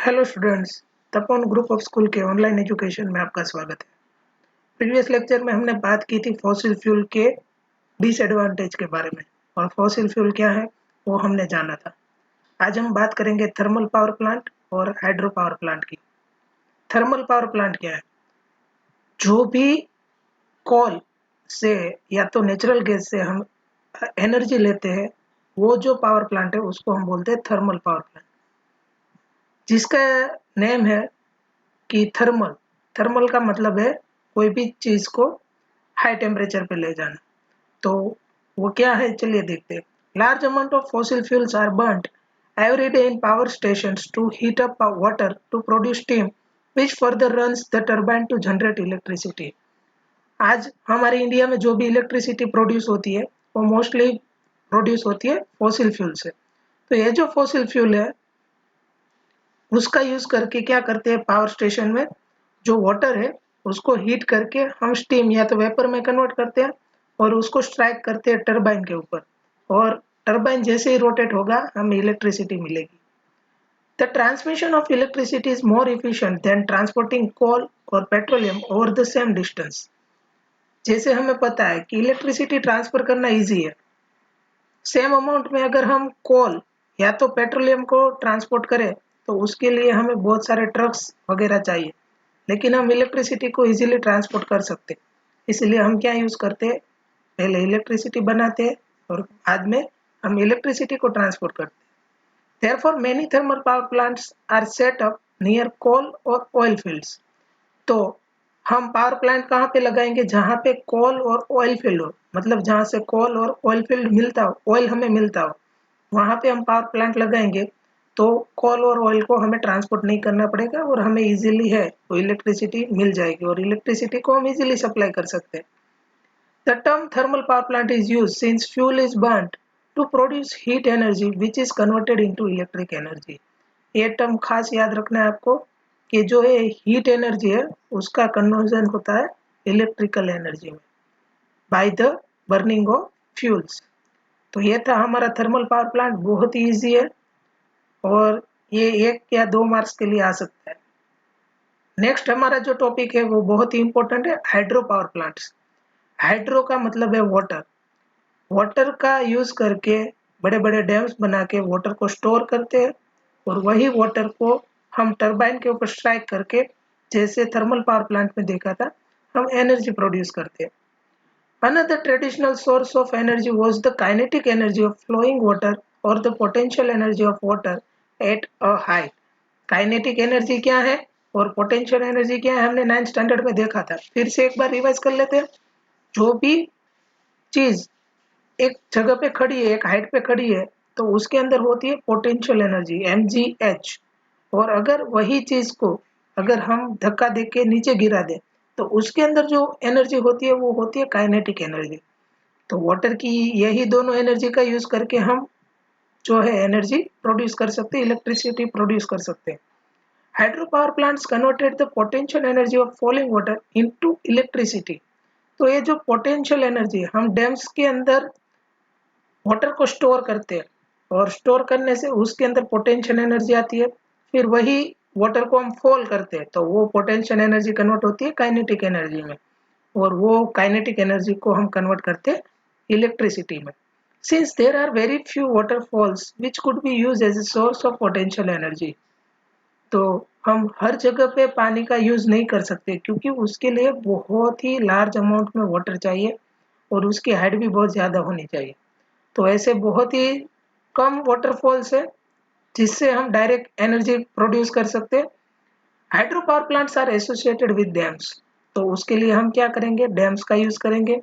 Hello students, Tapon group of school के online education में आपका स्वागत है। प्रीवियस लेक्चर में हमने बात की थी फॉसिल फ्यूल के डिसएडवांटेज के बारे में और फॉसिल फ्यूल क्या है वो हमने जाना था। आज हम बात करेंगे थर्मल पावर प्लांट और हाइड्रो पावर प्लांट की। थर्मल पावर प्लांट क्या है? जो भी कोल से या तो नेचुरल गैस से हम एनर्जी लेते हैं, वो जो पावर प्लांट है उसको हम बोलते हैं थर्मल पावर प्लांट, जिसका नेम है कि थर्मल। थर्मल का मतलब है कोई भी चीज को हाई टेम्परेचर पे ले जाना। तो वो क्या है, चलिए देखते हैं। Large amount of fossil fuels are burned every day in power stations to heat up water to produce steam which further runs the turbine to generate electricity। आज हमारे इंडिया में जो भी इलेक्ट्रिसिटी प्रोड्यूस होती है वो मोस्टली प्रोड्यूस होती है फॉसिल फ्यूल से। तो ये जो फॉसिल फ्यूल है उसका यूज करके क्या करते हैं, पावर स्टेशन में जो वाटर है उसको हीट करके हम स्टीम या तो वेपर में कन्वर्ट करते हैं और उसको स्ट्राइक करते हैं टरबाइन के ऊपर, और टरबाइन जैसे ही रोटेट होगा हमें इलेक्ट्रिसिटी मिलेगी। The transmission of electricity is more efficient than transporting coal और petroleum over the same distance. जैसे हमें पता है कि इलेक्ट्रिसिटी ट्रांसफर करना इजी है, सेम अमाउंट में अगर हम कोल या तो पेट्रोलियम को ट्रांसपोर्ट करें तो उसके लिए हमें बहुत सारे ट्रक्स वगैरह चाहिए, लेकिन हम इलेक्ट्रिसिटी को इजीली ट्रांसपोर्ट कर सकते हैं। इसलिए हम क्या यूज़ करते हैं, पहले इलेक्ट्रिसिटी बनाते हैं और बाद में हम इलेक्ट्रिसिटी को ट्रांसपोर्ट करते हैं। Therefore many thermal power plants are set up near coal और ऑयल फील्ड्स। तो हम पावर प्लांट कहाँ पे लगाएंगे, जहाँ पे कोल और ऑयल फील्ड हो, मतलब जहाँ से कोल और ऑयल फील्ड मिलता हो, ऑयल हमें मिलता हो, वहाँ पे हम पावर प्लांट लगाएंगे। तो कोल और ऑयल को हमें ट्रांसपोर्ट नहीं करना पड़ेगा और हमें इजीली है वो इलेक्ट्रिसिटी मिल जाएगी और इलेक्ट्रिसिटी को हम इजीली सप्लाई कर सकते हैं। The term thermal power plant is use since fuel is burned to produce heat energy which is converted into electric energy. ये टर्म खास याद रखना है आपको कि जो है हीट एनर्जी है उसका कन्वर्जन होता है इलेक्ट्रिकल एनर्जी में by the burning of fuels. तो ये था हमारा थर्मल पावर प्लांट, बहुत ही ईजी है और ये 1 या 2 मार्क्स के लिए आ सकता है। नेक्स्ट हमारा जो टॉपिक है वो बहुत ही इंपॉर्टेंट है, हाइड्रो पावर प्लांट्स। हाइड्रो का मतलब है वाटर। वाटर का यूज करके बड़े बड़े डैम्स बना के वाटर को स्टोर करते हैं और वही वाटर को हम टरबाइन के ऊपर स्ट्राइक करके, जैसे थर्मल पावर प्लांट में देखा था, हम एनर्जी प्रोड्यूस करते हैं। Another traditional source of energy was the kinetic energy of flowing water or the potential energy of water at a height। Kinetic energy क्या है और पोटेंशियल एनर्जी क्या है, हमने 9th स्टैंडर्ड में देखा था। फिर से एक बार रिवाइज कर लेते हैं। जो भी चीज एक जगह पे खड़ी है, एक हाइट पे खड़ी है, तो उसके अंदर होती है पोटेंशियल एनर्जी mgh। और अगर वही चीज को अगर हम धक्का दे के नीचे गिरा दें तो उसके अंदर जो एनर्जी होती है वो होती है काइनेटिक एनर्जी। तो वाटर की यही दोनों एनर्जी का यूज करके हम जो है एनर्जी प्रोड्यूस कर सकते हैं, इलेक्ट्रिसिटी प्रोड्यूस कर सकते हैं। Hydro power plants converted the potential energy of falling water into electricity. तो ये जो पोटेंशियल एनर्जी हम डैम्स के अंदर वाटर को स्टोर करते हैं और स्टोर करने से उसके अंदर पोटेंशियल एनर्जी आती है, फिर वही वाटर को हम फॉल करते हैं तो वो पोटेंशियल एनर्जी कन्वर्ट होती है काइनेटिक एनर्जी में, और वो काइनेटिक एनर्जी को हम कन्वर्ट करते हैं इलेक्ट्रिसिटी में। Since there are very few waterfalls which could be use as a source of potential energy. तो हम हर जगह पे पानी का यूज नहीं कर सकते क्योंकि उसके लिए बहुत ही लार्ज अमाउंट में वाटर चाहिए और उसकी हाइट भी बहुत ज़्यादा होनी चाहिए। तो ऐसे बहुत ही कम वाटरफॉल्स है जिससे हम डायरेक्ट एनर्जी प्रोड्यूस कर सकते हैं। Hydro power plants are associated with dams. तो उसके लिए हम क्या करेंगे, डैम्स का यूज करेंगे।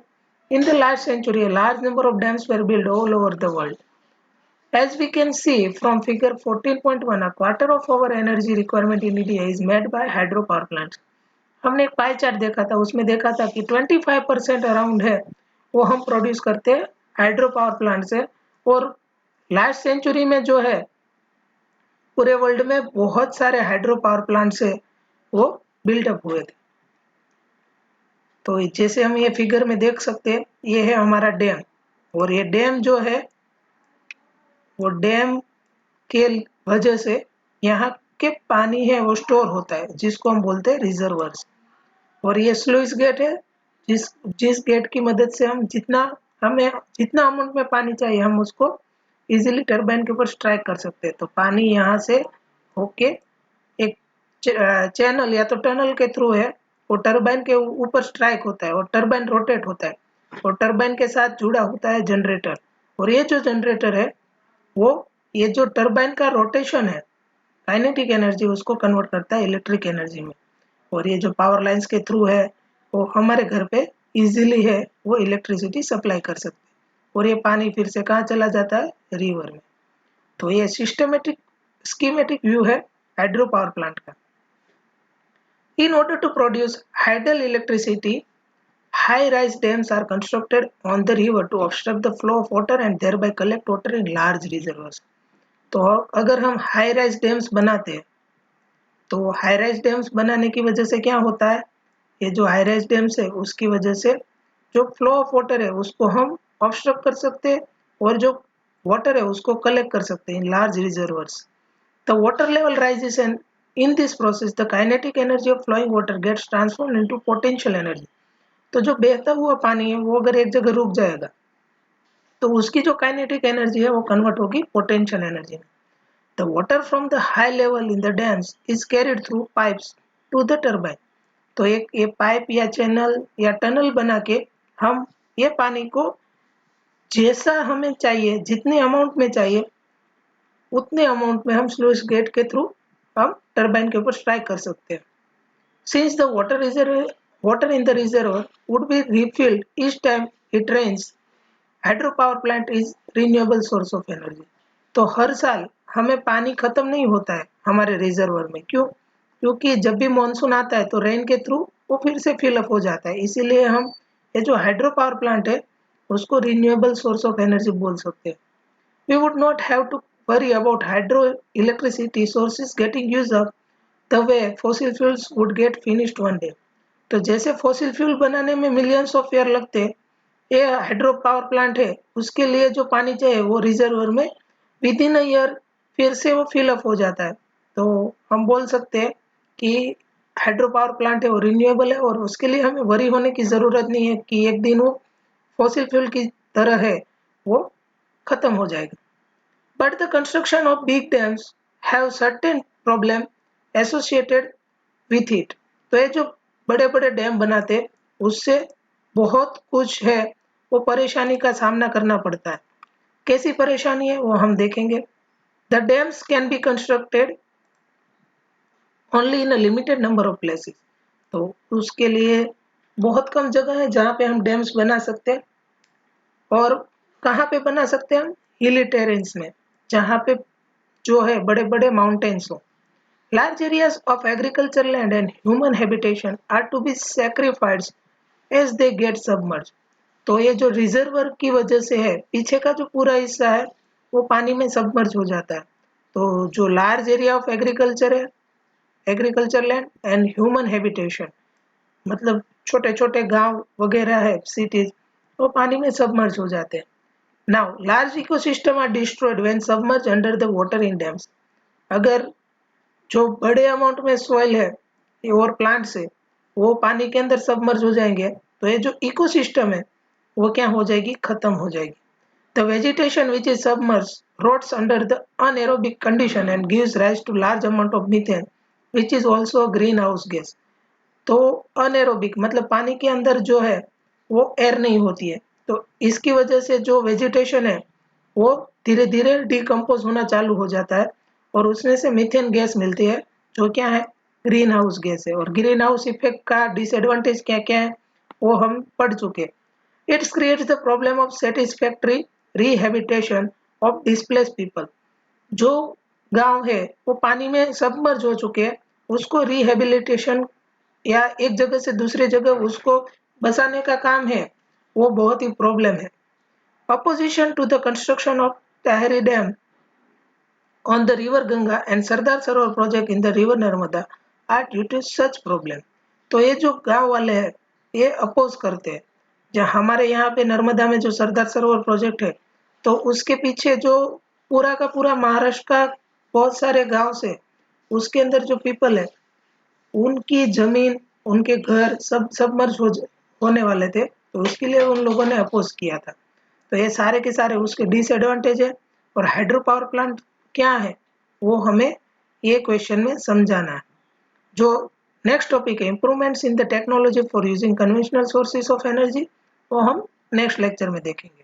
In the last century large number of dams were build all over the world. As we can see from figure 14.1, a quarter of our energy requirement in India is made by hydropower plants। हमने एक pie chart देखा था, उसमें देखा था कि 25% around है वो हम प्रोड्यूस करते हैं हाइड्रो पावर प्लांट से। और लास्ट सेंचुरी में जो है पूरे वर्ल्ड में बहुत सारे हाइड्रो पावर प्लांट से वो बिल्डअप हुए थे। तो जैसे हम ये फिगर में देख सकते हैं, ये है हमारा डैम, और ये डैम जो है वो डैम के वजह से यहाँ के पानी है वो स्टोर होता है, जिसको हम बोलते हैं रिजर्वर्स। और ये स्लुइस गेट है, जिस जिस गेट की मदद से हमें जितना अमाउंट में पानी चाहिए हम उसको इजीली टरबाइन के ऊपर स्ट्राइक कर सकते हैं। तो पानी यहाँ से होके एक चैनल या तो टनल के थ्रू है, वो टरबाइन के ऊपर स्ट्राइक होता है और टरबाइन रोटेट होता है और टरबाइन के साथ जुड़ा होता है जनरेटर। और ये जो जनरेटर है वो ये जो टरबाइन का रोटेशन है काइनेटिक एनर्जी उसको कन्वर्ट करता है इलेक्ट्रिक एनर्जी में। और ये जो पावर लाइंस के थ्रू है वो हमारे घर पे इजीली है वो इलेक्ट्रिसिटी सप्लाई कर सकते हैं। और ये पानी फिर से कहाँ चला जाता है, रिवर में। तो ये सिस्टमेटिक स्कीमेटिक व्यू है हाइड्रो पावर प्लांट का। In order to produce tidal electricity, high-rise dams are constructed on the river to obstruct the flow of water and thereby collect water in large reservoirs. तो अगर हम high rise dams बनाते हैं तो high rise dams बनाने की वजह से क्या होता है, ये जो हाई राइज डैम्स है उसकी वजह से जो फ्लो ऑफ वाटर है उसको हम ऑब्स्ट्रक्ट कर सकते हैं और जो वाटर है उसको कलेक्ट कर सकते हैं in large reservoirs. The water level rises and in this process the kinetic energy of flowing water gets transformed into potential energy. तो जो बहता हुआ पानी है वो अगर एक जगह रुक जाएगा तो उसकी जो काइनेटिक एनर्जी है वो कन्वर्ट होगी पोटेंशियल एनर्जी में। The water from the high level in the dams is carried through pipes to the turbine. तो एक ये पाइप या चैनल या टनल बना के हम ये पानी को जैसा हमें चाहिए, जितने अमाउंट में चाहिए उतने अमाउंट में हम स्लुइस गेट के थ्रू हम टरबाइन के ऊपर स्ट्राइक कर सकते हैं। Since the water in the reservoir would be refilled each time it rains, hydropower plant is renewable source of energy. तो हर साल हमें पानी खत्म नहीं होता है हमारे रिजर्वर में। क्यों? क्योंकि जब भी मानसून आता है तो रेन के थ्रू वो फिर से फिलअप हो जाता है। इसीलिए हम ये जो हाइड्रो पावर प्लांट है उसको रिन्यूएबल सोर्स ऑफ एनर्जी बोल सकते हैं। We would not have to worry about hydroelectricity sources getting used up the way fossil fuels would get finished one day. तो जैसे फॉसिल फ्यूल बनाने में मिलियंस ऑफ ईयर लगते हैं, ये हाइड्रो पावर प्लांट है उसके लिए जो पानी चाहिए वो रिजर्वर में विद इन अ ईयर फिर से वो फिलअप हो जाता है। तो हम बोल सकते हैं कि हाइड्रो पावर प्लांट है वो रिन्यूएबल है और उसके लिए हमें वरी होने की ज़रूरत नहीं है कि एक दिन वो फॉसिल फ्यूल की तरह है वो खत्म हो जाएगा। But the construction of big dams have certain problem associated with it. तो ये जो बड़े-बड़े डैम बनाते हैं उससे बहुत कुछ है वो परेशानी का सामना करना पड़ता है। कैसी परेशानी है वो हम देखेंगे। The dams can be constructed only in a limited number of places. तो उसके लिए बहुत कम जगह है जहाँ पे हम डैम्स बना सकते हैं। और कहाँ पे बना सकते हैं हम, हिली टेरेन्स में, जहाँ पे जो है बड़े-बड़े माउंटेन्स हो। Large areas of agricultural land and human habitation are to be sacrificed as they get submerged. तो ये जो रिजर्वर की वजह से है, पीछे का जो पूरा हिस्सा है वो पानी में सबमर्ज हो जाता है। तो जो लार्ज एरिया ऑफ एग्रीकल्चर है, agriculture land and human habitation, मतलब छोटे-छोटे गांव वगैरह है, सिटीज, वो पानी में सबमर्ज हो जाते हैं। Now, large ecosystem are destroyed when submerged under the water in dams. अगर जो बड़े अमाउंट में सॉइल है और प्लांट्स है वो पानी के अंदर सबमर्ज हो जाएंगे तो ये जो इकोसिस्टम है वो क्या हो जाएगी, खत्म हो जाएगी। The vegetation which is submerge rots under the anaerobic condition and gives rise to large amount of methane which is also a greenhouse gas. तो अनएरोबिक मतलब पानी के अंदर जो है वो एयर नहीं होती है, तो इसकी वजह से जो वेजिटेशन है वो धीरे धीरे डिकम्पोज होना चालू हो जाता है और उसमें से मीथेन गैस मिलती है जो क्या है, ग्रीन हाउस गैस है। और ग्रीन हाउस इफेक्ट का डिसएडवांटेज क्या क्या है वो हम पढ़ चुके। It's creates the problem of satisfactory rehabilitation of displace people. जो गांव है वो पानी में सबमर्ज हो चुके हैं उसको रिहेबिलिटेशन या एक जगह से दूसरी जगह उसको बसाने का काम है वो बहुत ही प्रॉब्लम है। Opposition to the construction of Tahri Dam on the river Ganga and Sardar Sarovar project in the river Narmada are due to such problem. तो ये जो गांव वाले हैं ये अपोज करते हैं। जहाँ हमारे यहाँ पे नर्मदा में जो सरदार सरोवर प्रोजेक्ट है तो उसके पीछे जो पूरा का पूरा महाराष्ट्र का बहुत सारे गांव से उसके अंदर जो पीपल है उनकी ज़मीन, उनके घर सब सबमर्ज होने वाले थे, तो उसके लिए उन लोगों ने अपोज किया था। तो ये सारे के सारे उसके डिसएडवांटेज है। और हाइड्रो पावर प्लांट क्या है वो हमें ये क्वेश्चन में समझाना है। जो नेक्स्ट टॉपिक है improvements in the technology for using conventional sources of energy, वो हम नेक्स्ट लेक्चर में देखेंगे।